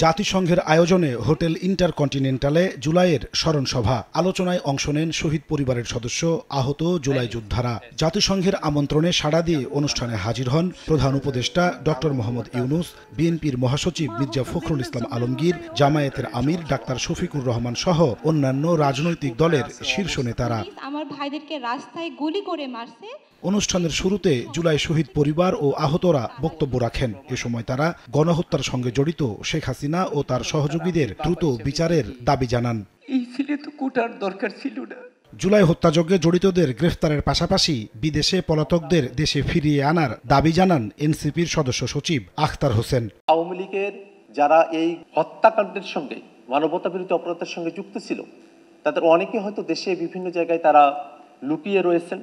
জাতিসংঘের আয়োজনে হোটেল ইন্টারকন্টিনেন্টালে জুলাইয়ের স্মরণ সভা আলোচনায় অংশ নেন শহীদ পরিবারের সদস্য, আহত জুলাই যোদ্ধারা। জাতিসংঘের আমন্ত্রণে সাড়া দিয়ে অনুষ্ঠানে হাজির হন প্রধান উপদেষ্টা ডক্টর মোহাম্মদ ইউনূস, বিএনপির মহাসচিব মির্জা ফখরুল ইসলাম আলমগীর, জামায়াতের আমির ডাক্তার শফিকুর রহমান সহ অন্যান্য রাজনৈতিক দলের শীর্ষ নেতারা। আমার ভাইদেরকে রাস্তায় গুলি করে মারছে। অনুষ্ঠানের শুরুতে জুলাই শহীদ পরিবার ও আহতরা বক্তব্য রাখেন। এ সময় তারা গণহত্যার সঙ্গে জড়িত শেখ হাসিনা ও তার সহযোগীদের দ্রুত বিচারের দাবি জানান। এই ছেলে তো কোটার দরকার ছিল না। জুলাই হত্যাযজ্ঞে জড়িতদের গ্রেফতারের পাশাপাশি বিদেশে পলাতকদের দেশে ফিরিয়ে আনার দাবি জানান এনসিপির সদস্য সচিব আখতার হোসেন। আওয়ামী লীগের যারা এই হত্যাকাণ্ডের সঙ্গে, মানবতা বিরোধী অপরাধের সঙ্গে যুক্ত ছিল, তাদের অনেকে হয়তো দেশে বিভিন্ন জায়গায় তারা লুকিয়ে রয়েছেন,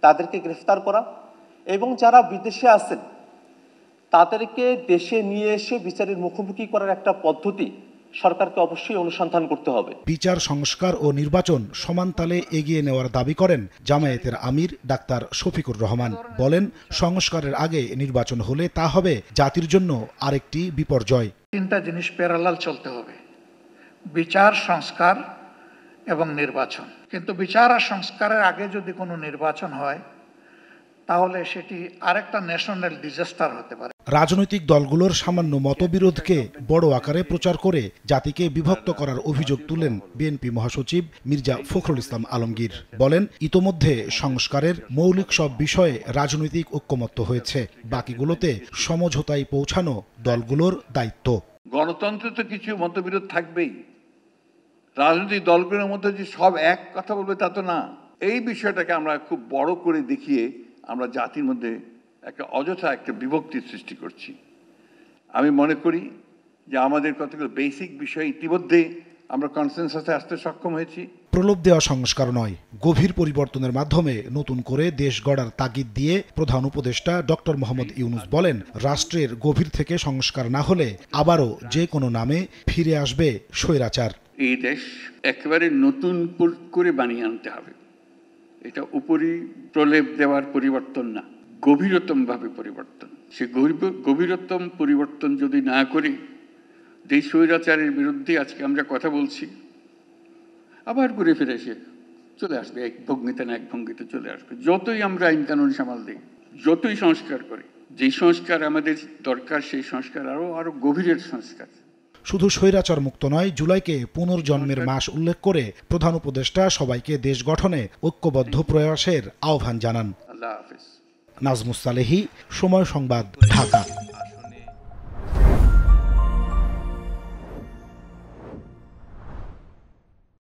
তাদেরকে গ্রেফতার করা এবং যারা বিদেশে আছেন তাদেরকে দেশে নিয়ে এসে বিচারের মুখোমুখি করার একটা পদ্ধতি সরকারকে অবশ্যই অনুসন্ধান করতে হবে। বিচার সংস্কার ও নির্বাচন সমান তালে এগিয়ে নেওয়ার দাবি করেন জামায়াতের আমির ডাক্তার শফিকুর রহমান। বলেন, সংস্কারের আগে নির্বাচন হলে তা হবে জাতির জন্য আরেকটি বিপর্যয়। তিনটা জিনিস প্যারালাল চলতে হবে: বিচার, সংস্কার এবং নির্বাচন। কিন্তু বিচার আর সংস্কারের আগে যদি কোনো নির্বাচন হয় তাহলে সেটি আরেকটা ন্যাশনাল ডিজাস্টার হতে পারে। রাজনৈতিক দলগুলোর সামান্য মতবিরোধকে বড় আকারে প্রচার করে জাতিকে বিভক্ত করার অভিযোগ তুলেন বিএনপি মহাসচিব মির্জা ফখরুল ইসলাম আলমগীর। বলেন, ইতোমধ্যে সংস্কারের মৌলিক সব বিষয়ে রাজনৈতিক ঐক্যমত্য হয়েছে, বাকিগুলোতে সমঝোতায় পৌঁছানো দলগুলোর দায়িত্ব। গণতন্ত্রে তো কিছু মতবিরোধ থাকবেই, রাজনৈতিক দলগুলোর মধ্যে যে সব এক কথা বলবে তা তো না। এই বিষয়টাকে আমরা খুব বড় করে দেখিয়ে আমরা জাতির মধ্যে একটা অযথা একটা বিভক্তির সৃষ্টি করছি। আমি মনে করি যে আমাদের কতগুলো বেসিক বিষয় ইতিমধ্যে আমরা কনসেনসাসে আসতে সক্ষম হয়েছি। প্রলোভ দেওয়া সংস্কার নয়, গভীর পরিবর্তনের মাধ্যমে নতুন করে দেশ গড়ার তাগিদ দিয়ে প্রধান উপদেষ্টা ডক্টর মোহাম্মদ ইউনূস বলেন, রাষ্ট্রের গভীর থেকে সংস্কার না হলে আবারও যে কোনো নামে ফিরে আসবে স্বৈরাচার। এই দেশ একেবারে নতুন করে বানিয়ে আনতে হবে। এটা উপরই প্রলেপ দেওয়ার পরিবর্তন না, গভীরতম ভাবে পরিবর্তন। সে গভীরতম পরিবর্তন যদি না করি, যে স্বৈরাচারের বিরুদ্ধে আজকে আমরা কথা বলছি, আবার ঘুরে ফিরে এসে চলে আসবে এক ভঙ্গিতে না এক ভঙ্গিতে চলে আসবে। যতই আমরা আইন কানুন সামাল দিই, যতই সংস্কার করি, যে সংস্কার আমাদের দরকার সেই সংস্কার আরো গভীরের সংস্কার। শুধু স্বৈরাচার মুক্ত নয়, জুলাইকে পুনর্জন্মের মাস উল্লেখ করে প্রধান উপদেষ্টা সবাইকে দেশ গঠনে ঐক্যবদ্ধ প্রয়াসের আহ্বান জানান। আল্লাহ হাফেজ। নাজমুস সালেহী, সময় সংবাদ, ঢাকা।